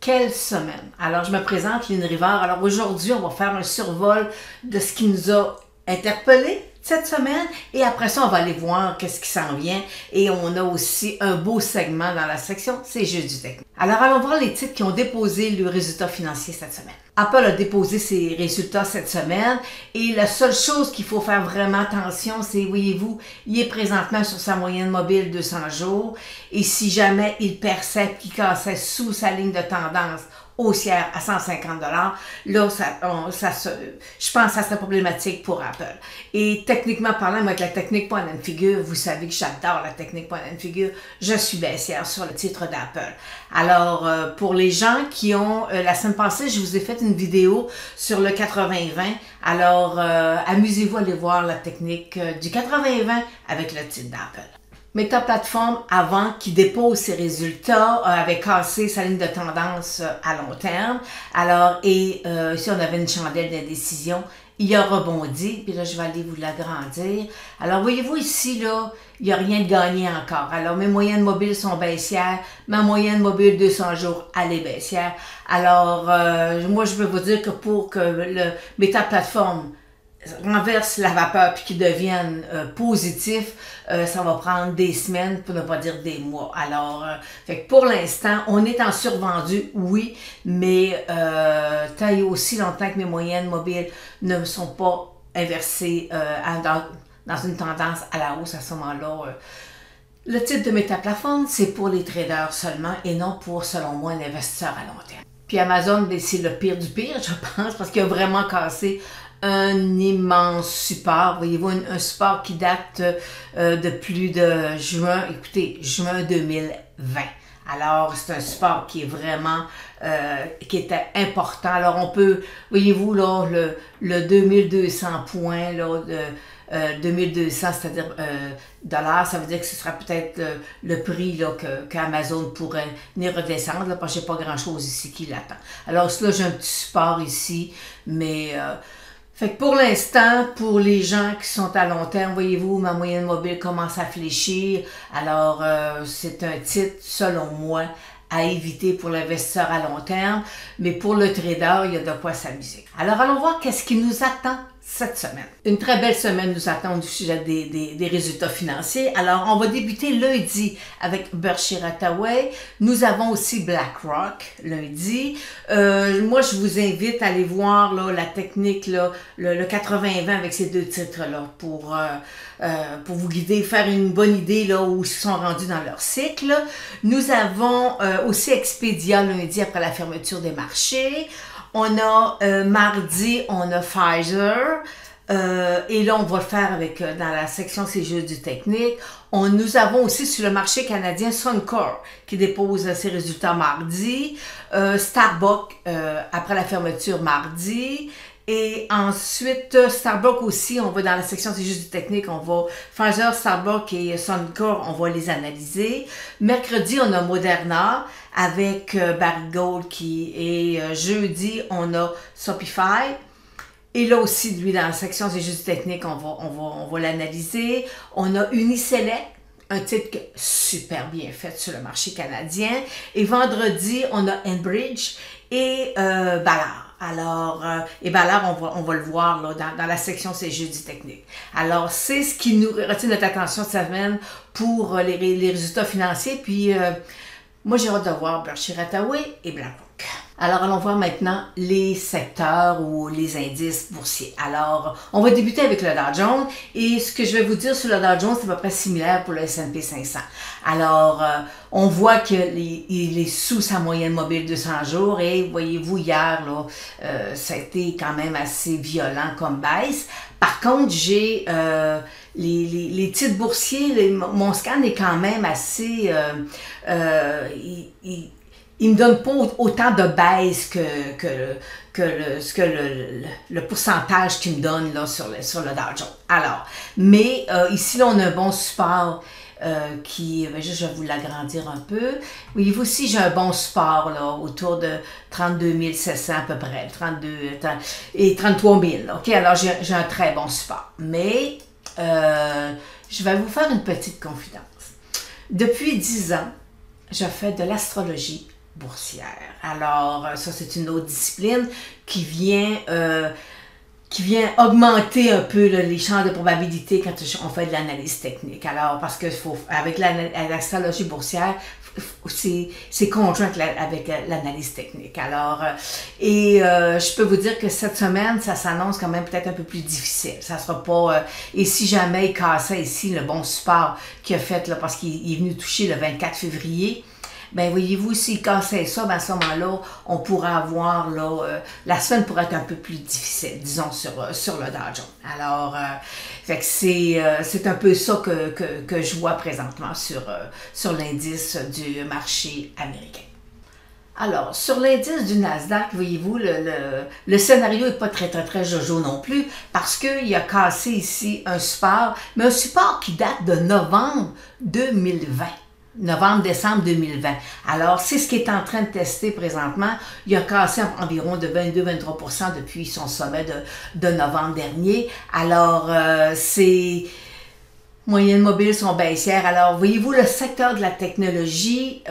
quelle semaine? Alors, je me présente, Lynn Rivard. Alors, aujourd'hui, on va faire un survol de ce qui nous a interpellés cette semaine. Et après ça, on va aller voir qu'est-ce qui s'en vient. Et on a aussi un beau segment dans la section, c'est juste du technique. Alors, allons voir les titres qui ont déposé le résultat financier cette semaine. Apple a déposé ses résultats cette semaine et la seule chose qu'il faut faire vraiment attention, c'est, voyez-vous, il est présentement sur sa moyenne mobile 200 jours et si jamais il perçait qu'il cassait sous sa ligne de tendance haussière à 150 $, là, je pense que ça serait problématique pour Apple. Et techniquement parlant, moi, avec la technique point and figure, vous savez que j'adore la technique point and figure, je suis baissière sur le titre d'Apple. Alors, pour les gens qui ont, la semaine passée, je vous ai fait une vidéo sur le 80-20. Alors, amusez-vous à aller voir la technique du 80-20 avec le titre d'Apple. Meta Platforms, avant qu'il dépose ses résultats, avait cassé sa ligne de tendance à long terme. Alors, ici, on avait une chandelle d'indécision. Il a rebondi, puis là, je vais aller vous l'agrandir. Alors, voyez-vous ici, là, il n'y a rien de gagné encore. Alors, mes moyennes mobiles sont baissières. Ma moyenne mobile 200 jours, elle est baissière. Alors, moi, je veux vous dire que pour que le Meta Platforms renverse la vapeur puis qu'il devienne positif, ça va prendre des semaines, pour ne pas dire des mois. Alors, fait que pour l'instant, on est en survendu, oui, mais tant et aussi longtemps que mes moyennes mobiles ne sont pas inversées dans une tendance à la hausse à ce moment-là. Le titre de Meta Platforms, c'est pour les traders seulement et non pour, selon moi, un investisseur à long terme. Puis Amazon, c'est le pire du pire, je pense, parce qu'il a vraiment cassé un immense support. Voyez-vous, un support qui date de plus de juin, écoutez, juin 2020. Alors, c'est un support qui est vraiment, qui était important. Alors, on peut, voyez-vous, là, le 2200 points, là, de 2200, c'est-à-dire dollars, ça veut dire que ce sera peut-être le prix là, qu'Amazon pourrait venir redescendre, là, parce que j'ai pas grand-chose ici qui l'attend. Alors, là, j'ai un petit support ici, mais fait que pour l'instant, pour les gens qui sont à long terme, voyez-vous, ma moyenne mobile commence à fléchir. Alors, c'est un titre, selon moi, à éviter pour l'investisseur à long terme. Mais pour le trader, il y a de quoi s'amuser. Alors, allons voir qu'est-ce qui nous attend cette semaine. Une très belle semaine nous attend du sujet des résultats financiers. Alors, on va débuter lundi avec Berkshire Hathaway. Nous avons aussi BlackRock lundi. Moi, je vous invite à aller voir là, la technique, là, le 80-20 avec ces deux titres-là pour vous guider, faire une bonne idée là, où ils sont rendus dans leur cycle. Nous avons aussi Expedia lundi après la fermeture des marchés. On a mardi, on a Pfizer. Et là, on va le faire avec dans la section c'est juste du technique. Nous avons aussi sur le marché canadien Suncor qui dépose ses résultats mardi. Starbucks après la fermeture mardi. Et ensuite, Starbucks aussi, on va dans la section c'est juste du technique, on va Pfizer, Starbucks et Suncor, on va les analyser. Mercredi, on a Moderna avec Barrick Gold et jeudi, on a Shopify. Et là aussi, lui, dans la section c'est juste du technique, on va l'analyser. On a Uniselect, un titre super bien fait sur le marché canadien. Et vendredi, on a Enbridge et Ballard. Alors, et Ballard, on va le voir là, dans la section c'est juste du technique. Alors, c'est ce qui nous retient notre attention cette semaine pour les résultats financiers. Puis, moi, j'ai hâte de voir Berkshire Hathaway et BlackRock. Alors, allons voir maintenant les secteurs ou les indices boursiers. Alors, on va débuter avec le Dow Jones. Et ce que je vais vous dire sur le Dow Jones, c'est à peu près similaire pour le S&P 500. Alors, on voit qu'il est sous sa moyenne mobile 200 jours. Et voyez-vous, hier, là, ça a été quand même assez violent comme baisse. Par contre, j'ai les titres boursiers, mon scan est quand même assez... il me donne pas autant de baisse que le pourcentage qu'il me donne là, sur le Dow Jones. Alors, mais ici, là, on a un bon support je vais vous l'agrandir un peu. Oui, aussi, j'ai un bon support là, autour de 32 700 à peu près, 32 et 33 000. OK, alors j'ai un très bon support. Mais je vais vous faire une petite confidence. Depuis 10 ans, je fais de l'astrologie boursière. Alors, ça, c'est une autre discipline qui vient augmenter un peu là, les champs de probabilité quand on fait de l'analyse technique. Alors, parce que avec l'astrologie boursière, c'est conjoint avec l'analyse technique. Alors, je peux vous dire que cette semaine, ça s'annonce quand même peut-être un peu plus difficile. Ça sera pas... et si jamais il cassait ici le bon support qu'il a fait, là, parce qu'il est venu toucher le 24 février, ben voyez-vous, s'il cassait ça, ben à ce moment-là, on pourrait avoir, là, la semaine pourrait être un peu plus difficile, disons, sur le Dow Jones. Alors, fait que c'est un peu ça que je vois présentement sur l'indice du marché américain. Alors, sur l'indice du Nasdaq, voyez-vous, le scénario n'est pas très jojo non plus, parce qu'il a cassé ici un support, mais un support qui date de novembre 2020. Novembre-décembre 2020. Alors, c'est ce qu'il est en train de tester présentement. Il a cassé environ de 22-23% depuis son sommet de novembre dernier. Alors, ces moyennes mobiles sont baissières. Alors, voyez-vous, le secteur de la technologie,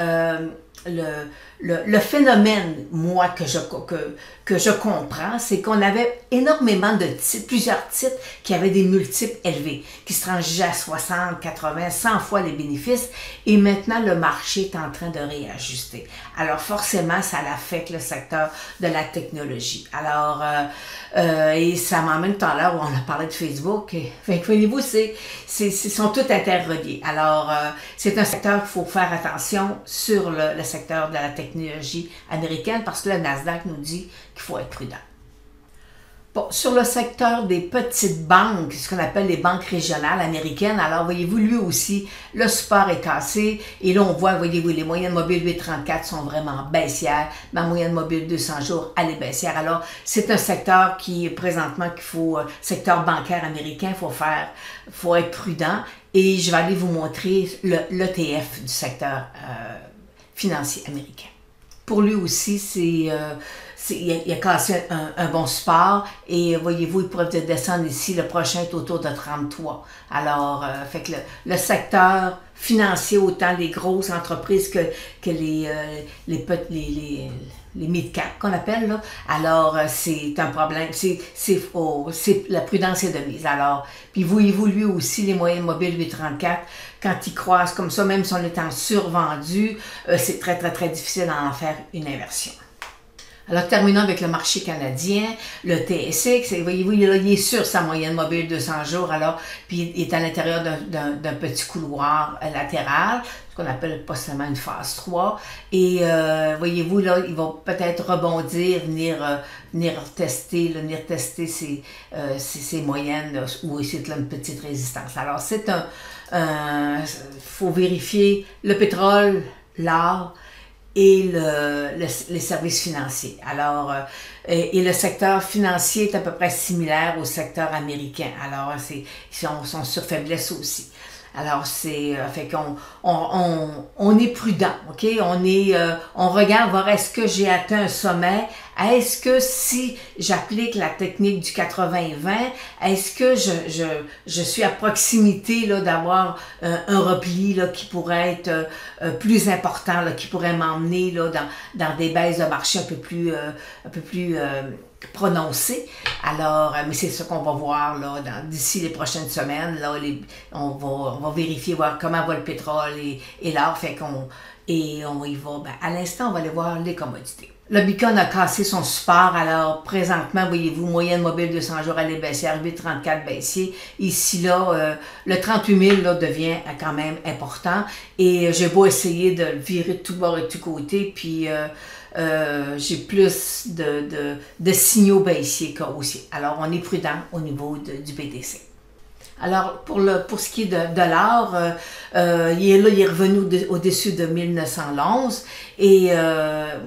le phénomène, moi, que je comprends, c'est qu'on avait énormément de titres, plusieurs titres qui avaient des multiples élevés, qui se transigeaient à 60, 80, 100 fois les bénéfices, et maintenant le marché est en train de réajuster. Alors forcément, ça affecte le secteur de la technologie. Alors, et ça m'emmène tout à l'heure où on a parlé de Facebook, et voyez-vous, sont tous interreliés. Alors, c'est un secteur qu'il faut faire attention sur le secteur de la technologie américaine, parce que le Nasdaq nous dit qu'il faut être prudent. Bon, sur le secteur des petites banques, ce qu'on appelle les banques régionales américaines, alors voyez-vous, lui aussi, le support est cassé, et là on voit, voyez-vous, les moyennes mobiles 8,34 sont vraiment baissières, ma moyenne mobile 200 jours, elle est baissière. Alors, c'est un secteur qui, présentement, secteur bancaire américain, il faut être prudent, et je vais aller vous montrer l'ETF du secteur financier américain. Pour lui aussi, il a cassé un bon support, et voyez-vous, il pourrait peut-être descendre ici, le prochain est autour de 33. Alors, fait que le secteur financier, autant les grosses entreprises que les mid-cap qu'on appelle, là, alors c'est un problème, la prudence est de mise. Alors, puis voyez-vous, lui aussi, les moyennes mobiles 8,34, quand ils croisent comme ça, même si on est en survendu, c'est très difficile d'en faire une inversion. Alors, terminons avec le marché canadien, le TSX, et voyez-vous, il est sur sa moyenne mobile 200 jours, alors, puis il est à l'intérieur d'un petit couloir latéral, ce qu'on appelle possiblement une phase 3, et voyez-vous, là, il va peut-être rebondir, venir tester ses moyennes, là, ou essayer de une petite résistance. Alors, faut vérifier le pétrole, l'or, et les services financiers. Alors, et le secteur financier est à peu près similaire au secteur américain. Alors, ils sont sur faiblesse aussi. Alors, fait qu'on est prudent, OK? On regarde voir est-ce que j'ai atteint un sommet, est-ce que si j'applique la technique du 80-20, est-ce que je suis à proximité là d'avoir un repli là qui pourrait être plus important, là, qui pourrait m'emmener là dans des baisses de marché un peu plus prononcées. Alors, mais c'est ce qu'on va voir là d'ici les prochaines semaines. Là, on va vérifier, voir comment va le pétrole et l'or. Fait on y va. Ben, à l'instant, on va aller voir les commodités. Le Bitcoin a cassé son support. Alors, présentement, voyez-vous, moyenne mobile 200 jours, elle est baissière, 8,34 baissier. Ici, là, le 38 000 là, devient quand même important. Et j'ai beau essayer de le virer de tout bord et de tout côté, puis j'ai plus de signaux baissiers qu'haussiers. Alors, on est prudent au niveau du BTC. Alors, pour ce qui est de l'or, il est revenu au-dessus de 1911. Et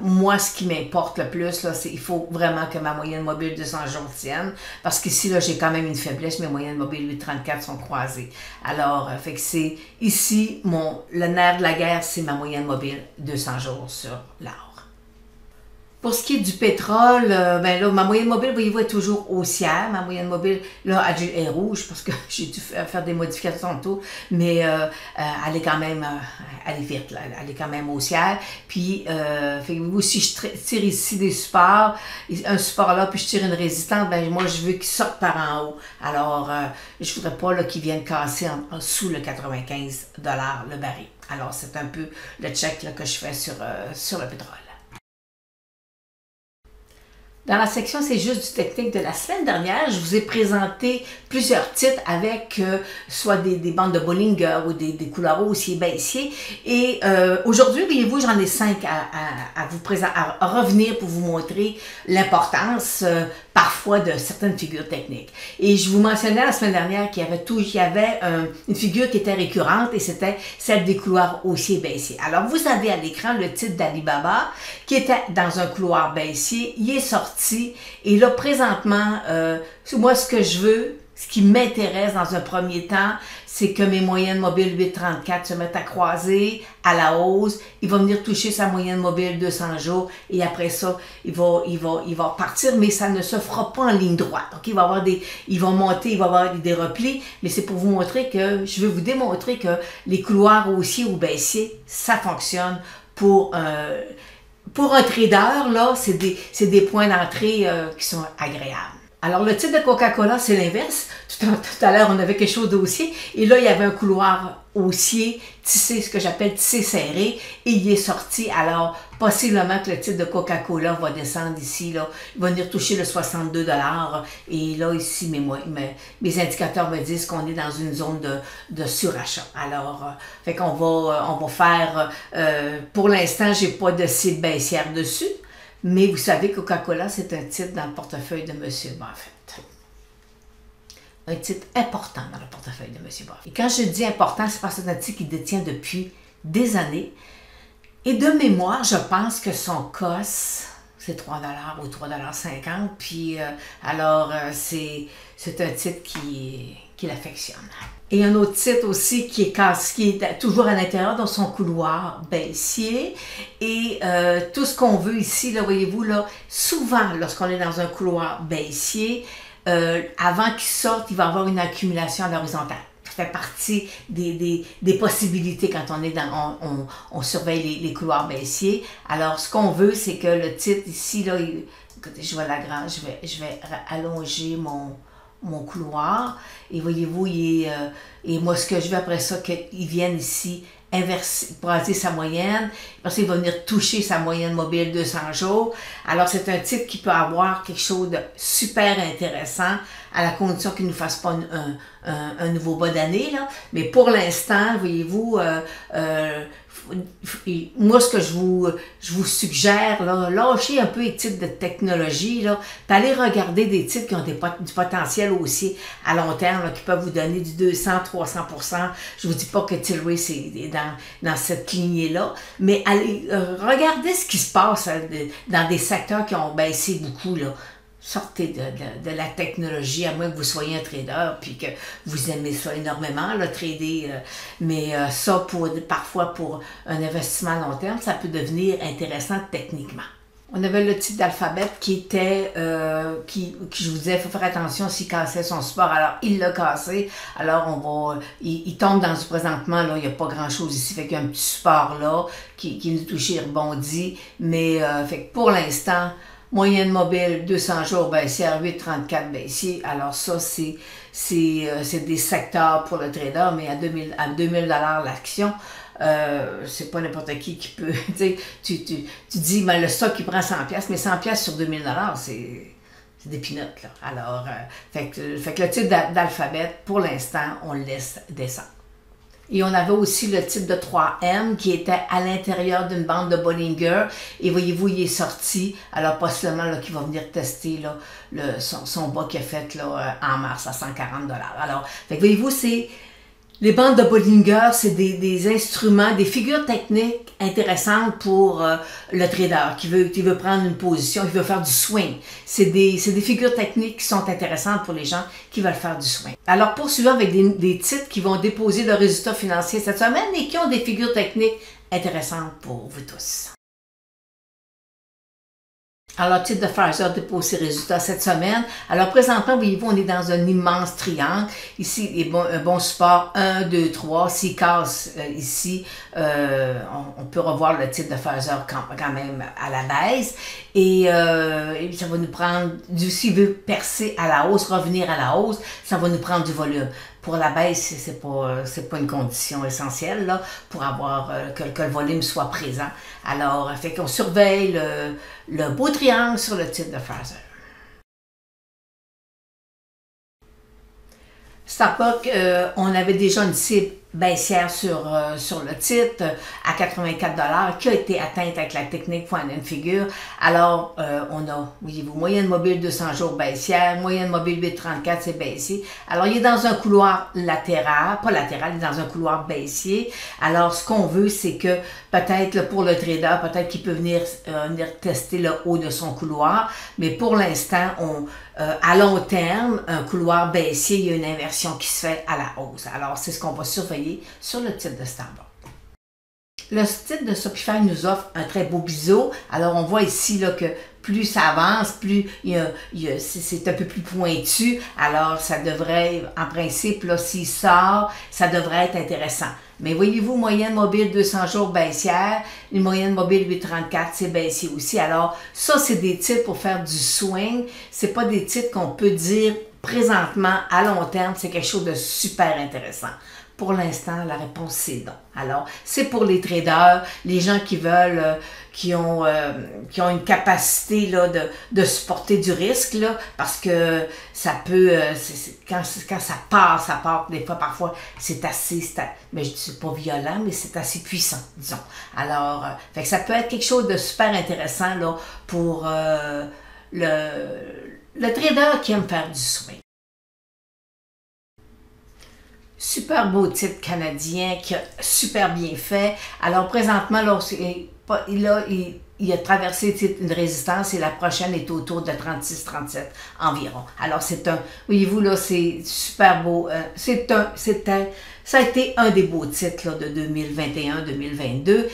moi, ce qui m'importe le plus, là, c'est qu'il faut vraiment que ma moyenne mobile 200 jours tienne. Parce qu'ici, là, j'ai quand même une faiblesse. Mes moyennes mobiles 8,34 sont croisées. Alors, fait que c'est ici, le nerf de la guerre, c'est ma moyenne mobile 200 jours sur l'or. Pour ce qui est du pétrole, ben là, ma moyenne mobile, voyez-vous, est toujours haussière. Ma moyenne mobile, là, elle est rouge parce que j'ai dû faire des modifications tantôt, mais elle est quand même, elle est vite, là, elle est quand même haussière. Puis, figurez-vous, si je tire ici des supports, un support là, puis je tire une résistance, ben moi, je veux qu'il sorte par en haut. Alors, je voudrais pas qu'il vienne casser sous le 95 $ le baril. Alors, c'est un peu le check là, que je fais sur le pétrole. Dans la section C'est juste du technique de la semaine dernière, je vous ai présenté plusieurs titres avec soit des bandes de Bollinger ou des couleurs haussiers, baissiers. Et aujourd'hui, voyez-vous, j'en ai 5 à vous présenter, à revenir pour vous montrer l'importance parfois de certaines figures techniques. Et je vous mentionnais la semaine dernière qu'il y avait une figure qui était récurrente et c'était celle des couloirs haussiers baissiers. Alors vous avez à l'écran le titre d'Alibaba qui était dans un couloir baissier, il est sorti et là présentement, moi ce que je veux, ce qui m'intéresse dans un premier temps, c'est que mes moyennes mobiles 8,34 se mettent à croiser à la hausse. Il va venir toucher sa moyenne mobile 200 jours et après ça, il va partir, mais ça ne se fera pas en ligne droite. Donc, il va monter, il va avoir des replis, mais c'est pour vous montrer que, je veux vous démontrer que les couloirs haussiers ou baissiers, ça fonctionne pour un trader, là, c'est des points d'entrée qui sont agréables. Alors, le titre de Coca-Cola, c'est l'inverse. Tout à l'heure, on avait quelque chose d'haussier. Et là, il y avait un couloir haussier, tissé, ce que j'appelle tissé serré. Et il est sorti. Alors, possiblement que le titre de Coca-Cola va descendre ici. Là. Il va venir toucher le 62 $. Et là, ici, mes indicateurs me disent qu'on est dans une zone de surachat. Alors, fait qu'on va faire... pour l'instant, j'ai pas de cible baissière dessus. Mais vous savez, Coca-Cola, c'est un titre dans le portefeuille de M. Buffett. Un titre important dans le portefeuille de M. Buffett. Et quand je dis important, c'est parce que c'est un titre qu'il détient depuis des années. Et de mémoire, je pense que son COS, c'est 3 $ ou 3,50 $. Puis, c'est un titre qui l'affectionne. Et un autre titre aussi qui est toujours à l'intérieur dans son couloir baissier. Et tout ce qu'on veut ici, là, voyez-vous, là, souvent, lorsqu'on est dans un couloir baissier, avant qu'il sorte, il va y avoir une accumulation à l'horizontale. Ça fait partie des possibilités quand on surveille les couloirs baissiers. Alors, ce qu'on veut, c'est que le titre ici, là, écoutez, je vais allonger mon couloir et voyez-vous, et moi ce que je veux après ça, qu'il vienne ici inverser, brasser sa moyenne, parce qu'il va venir toucher sa moyenne mobile 200 jours. Alors c'est un titre qui peut avoir quelque chose de super intéressant à la condition qu'il ne nous fasse pas un nouveau bas d'année, là. Mais pour l'instant, voyez-vous, moi, ce que je vous suggère, là, lâchez un peu les titres de technologie, là, puis allez regarder des titres qui ont du potentiel haussier à long terme, là, qui peuvent vous donner du 200-300 %. Je vous dis pas que Tilray, c'est dans cette lignée-là, mais allez regardez ce qui se passe dans des secteurs qui ont baissé beaucoup, là. Sortez de la technologie, à moins que vous soyez un trader puis que vous aimez ça énormément, le trader. Mais ça, parfois pour un investissement à long terme, ça peut devenir intéressant techniquement. On avait le titre d'Alphabet qui était, qui je vous disais, il faut faire attention s'il cassait son support. Alors, il l'a cassé. Alors, il tombe dans présentement, là, il n'y a pas grand-chose ici. Fait qu'il y a un petit support là qui nous touche, il rebondit. Mais, fait que pour l'instant, moyenne mobile 200 jours baissière, 8,34 baissier. Alors ça, c'est des secteurs pour le trader, mais à 2000 $ l'action, c'est pas n'importe qui peut... tu dis, ben, le stock, il prend 100$, mais 100$ sur 2000 $, c'est des peanuts, là. Alors, fait que le titre d'Alphabet, pour l'instant, on le laisse descendre. Et on avait aussi le titre de 3M qui était à l'intérieur d'une bande de Bollinger. Et voyez-vous, il est sorti. Alors, possiblement qu'il va venir tester là, son bas qu'il a fait là, en mars à 140 $. Alors, voyez-vous, les bandes de Bollinger, c'est des instruments, des figures techniques intéressantes pour le trader qui veut prendre une position, qui veut faire du swing. C'est des figures techniques qui sont intéressantes pour les gens qui veulent faire du swing. Alors, poursuivons avec des titres qui vont déposer leurs résultats financiers cette semaine et qui ont des figures techniques intéressantes pour vous tous. Alors, le titre de Pfizer dépose ses résultats cette semaine. Alors, présentement, voyez-vous, on est dans un immense triangle. Ici, il y a un bon support 1, 2, 3. S'il casse ici, on peut revoir le titre de Pfizer quand même à la baisse. Et ça va nous prendre, s'il veut percer à la hausse, revenir à la hausse, ça va nous prendre du volume. Pour la baisse, c'est pas une condition essentielle là, pour avoir que le volume soit présent. Alors, fait qu'on surveille le beau triangle sur le titre de Pfizer. Starbucks, on avait déjà une cible baissière sur le titre à 84 $ qui a été atteinte avec la technique point and figure. Alors, on a, voyez-vous, moyenne mobile 200 jours baissière, moyenne mobile 8,34, c'est baissier. Alors, il est dans un couloir latéral, pas latéral, il est dans un couloir baissier. Alors, ce qu'on veut, c'est que peut-être pour le trader, peut-être qu'il peut venir tester le haut de son couloir, mais pour l'instant, à long terme, un couloir baissier, il y a une inversion qui se fait à la hausse. Alors, c'est ce qu'on va surveiller sur le titre de Starbucks. Le titre de Shopify nous offre un très beau biseau. Alors, on voit ici là, que plus ça avance, plus c'est un peu plus pointu. Alors, ça devrait, en principe, là, s'il sort, ça devrait être intéressant. Mais voyez-vous, moyenne mobile 200 jours baissière, une moyenne mobile 8,34, c'est baissier aussi. Alors, ça, c'est des titres pour faire du swing. C'est pas des titres qu'on peut dire présentement, à long terme, c'est quelque chose de super intéressant. Pour l'instant, la réponse c'est non. Alors, c'est pour les traders, les gens qui veulent, qui ont une capacité là, de supporter du risque, là, parce que ça peut, quand ça part, des fois, parfois, c'est assez, mais je dis pas violent, mais c'est assez puissant, disons. Alors, fait que ça peut être quelque chose de super intéressant là, pour le trader qui aime faire du swing. Super beau titre canadien qui a super bien fait. Alors présentement, là, il a traversé une résistance et la prochaine est autour de 36-37 environ. Alors c'est voyez-vous là, c'est super beau. Ça a été un des beaux titres là, de 2021-2022.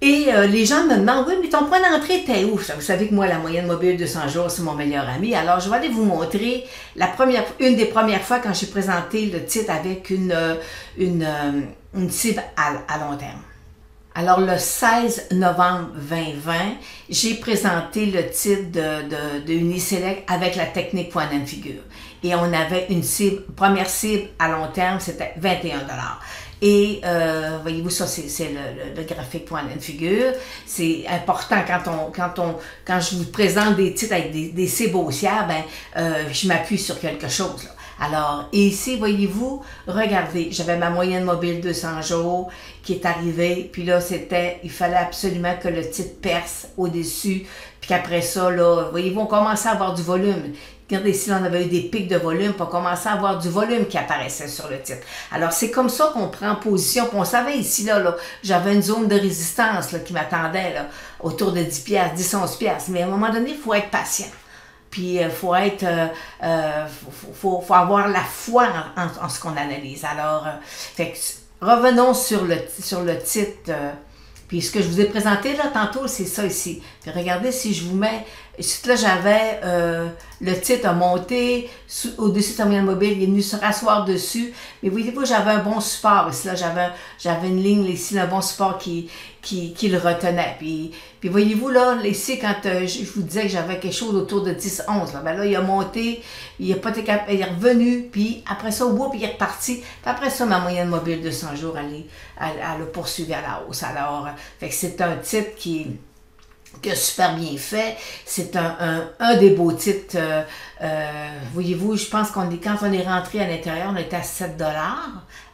Et les gens me demandent, oui, mais ton point d'entrée était où? Vous savez que moi, la moyenne mobile 200 jours, c'est mon meilleur ami. Alors, je vais aller vous montrer une des premières fois quand j'ai présenté le titre avec une cible à long terme. Alors, le 16 novembre 2020, j'ai présenté le titre de Uniselect avec la technique point and figure. Et on avait une première cible à long terme, c'était 21 $. Et voyez-vous, ça c'est le graphique point and figure. C'est important quand je vous présente des titres avec des cibles haussières, je m'appuie sur quelque chose. Là. Alors, et ici, voyez-vous, regardez, j'avais ma moyenne mobile 200 jours qui est arrivée, puis là, il fallait absolument que le titre perce au-dessus, puis qu'après ça, là, voyez-vous, on commençait à avoir du volume. Regardez ici, on avait eu des pics de volume, puis on commençait à avoir du volume qui apparaissait sur le titre. Alors, c'est comme ça qu'on prend position. Puis on savait ici, là j'avais une zone de résistance là, qui m'attendait là, autour de 10 $, 10, 11 $. Mais à un moment donné, il faut être patient. Puis il faut avoir la foi en ce qu'on analyse. Alors, revenons sur le titre. Puis ce que je vous ai présenté là tantôt, c'est ça ici. Puis regardez, si je vous mets, ici là j'avais le titre a monté au-dessus de sa moyenne mobile, il est venu se rasseoir dessus. Mais voyez-vous, j'avais un bon support. Ici là, j'avais une ligne ici, un bon support qui le retenait. Puis voyez-vous là, ici, quand je vous disais que j'avais quelque chose autour de 10-11, là, il a monté, il est revenu, puis après ça, puis il est reparti. Puis après ça, ma moyenne mobile de 100 jours, elle a poursuivi à la hausse. Alors, c'est un titre qui a super bien fait. C'est un des beaux titres. Voyez-vous, je pense quand on est rentré à l'intérieur, on était à 7 $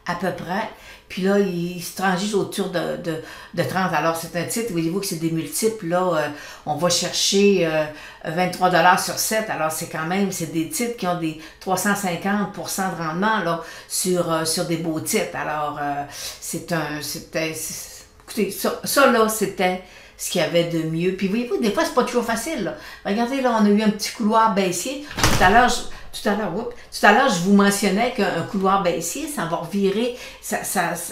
à peu près. Puis là, il se transige autour de 30. Alors, c'est un titre, voyez-vous que c'est des multiples. Là, on va chercher 23 $ sur 7. Alors, c'est des titres qui ont des 350% de rendement là, sur des beaux titres. Alors, écoutez, ça là, c'était ce qu'il y avait de mieux. Puis voyez-vous, des fois, c'est pas toujours facile. Là. Regardez, là, on a eu un petit couloir baissier. Tout tout à l'heure, je vous mentionnais qu'un couloir baissier, ça va revirer,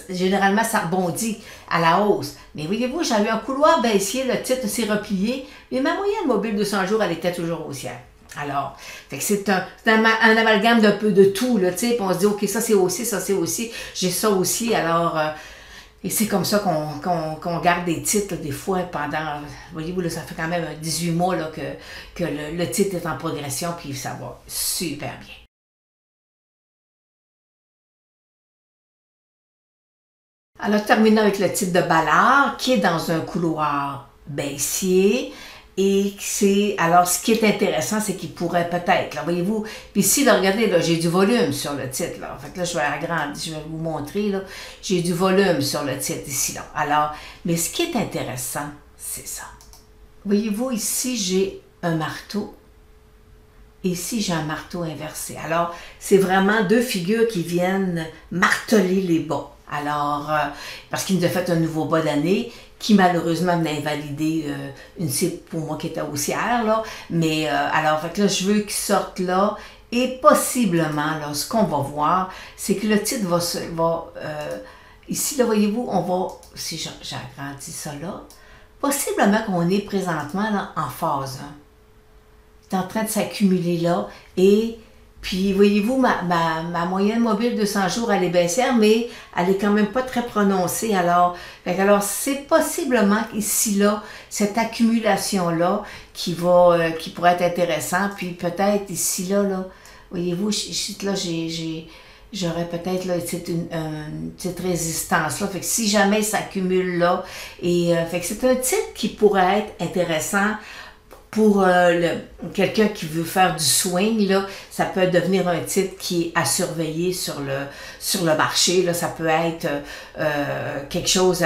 généralement, ça rebondit à la hausse. Mais voyez-vous, j'avais un couloir baissier, le titre s'est replié, mais ma moyenne mobile de 100 jours, elle était toujours haussière. Alors, c'est un amalgame d'un peu de tout, là, tu sais, puis on se dit, OK, ça c'est aussi, j'ai ça aussi, alors... et c'est comme ça qu'on garde des titres, là, des fois, pendant, voyez-vous, là, ça fait quand même 18 mois là, que le titre est en progression, puis ça va super bien. Alors, terminons avec le titre de Ballard, qui est dans un couloir baissier. Et alors, ce qui est intéressant, c'est qu'il pourrait peut-être, là, voyez-vous, puis ici, là, regardez, là, j'ai du volume sur le titre, là. Fait que là, je vais agrandir, je vais vous montrer, là, j'ai du volume sur le titre ici, là. Alors, mais ce qui est intéressant, c'est ça. Voyez-vous, ici, j'ai un marteau. Ici, j'ai un marteau inversé. Alors, c'est vraiment deux figures qui viennent marteler les bas. Alors, parce qu'il nous a fait un nouveau bas d'année qui malheureusement venait invalider une cible pour moi qui était haussière, là. Mais alors, fait que là, je veux qu'il sorte là. Et possiblement, là, ce qu'on va voir, c'est que le titre va ici, là, voyez-vous, on va, si j'agrandis ça là, possiblement qu'on est présentement là, en phase 1. C'est en train de s'accumuler là. Et puis, voyez-vous, ma moyenne mobile de 100 jours, elle est baissière, mais elle est quand même pas très prononcée. Alors c'est possiblement ici, là, cette accumulation-là qui pourrait être intéressante. Puis peut-être ici, là, voyez-vous, là, j'aurais peut-être là une petite résistance là. Fait que si jamais ça accumule là, et fait que c'est un titre qui pourrait être intéressant pour quelqu'un qui veut faire du swing, là, ça peut devenir un titre qui est à surveiller sur le marché. Là, ça peut être quelque chose.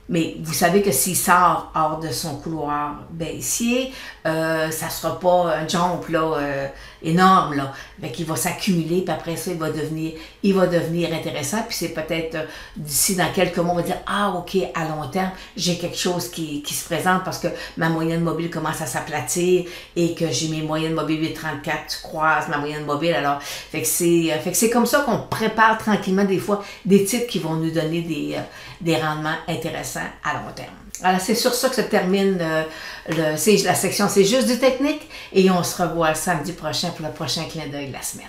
Mais vous savez que s'il sort hors de son couloir baissier, ça ne sera pas un jump là, énorme. Là. Il va s'accumuler, puis après ça, il va devenir intéressant. Puis c'est peut-être d'ici dans quelques mois, on va dire, ah ok, à long terme, j'ai quelque chose qui se présente parce que ma moyenne mobile commence à s'aplatir et que j'ai mes moyennes mobiles 8,34, tu croises ma moyenne mobile. Alors, fait que c'est comme ça qu'on prépare tranquillement des fois des titres qui vont nous donner des rendements intéressants à long terme. Alors, c'est sur ça que se termine la section C'est juste du technique et on se revoit samedi prochain pour le prochain clin d'œil de la semaine.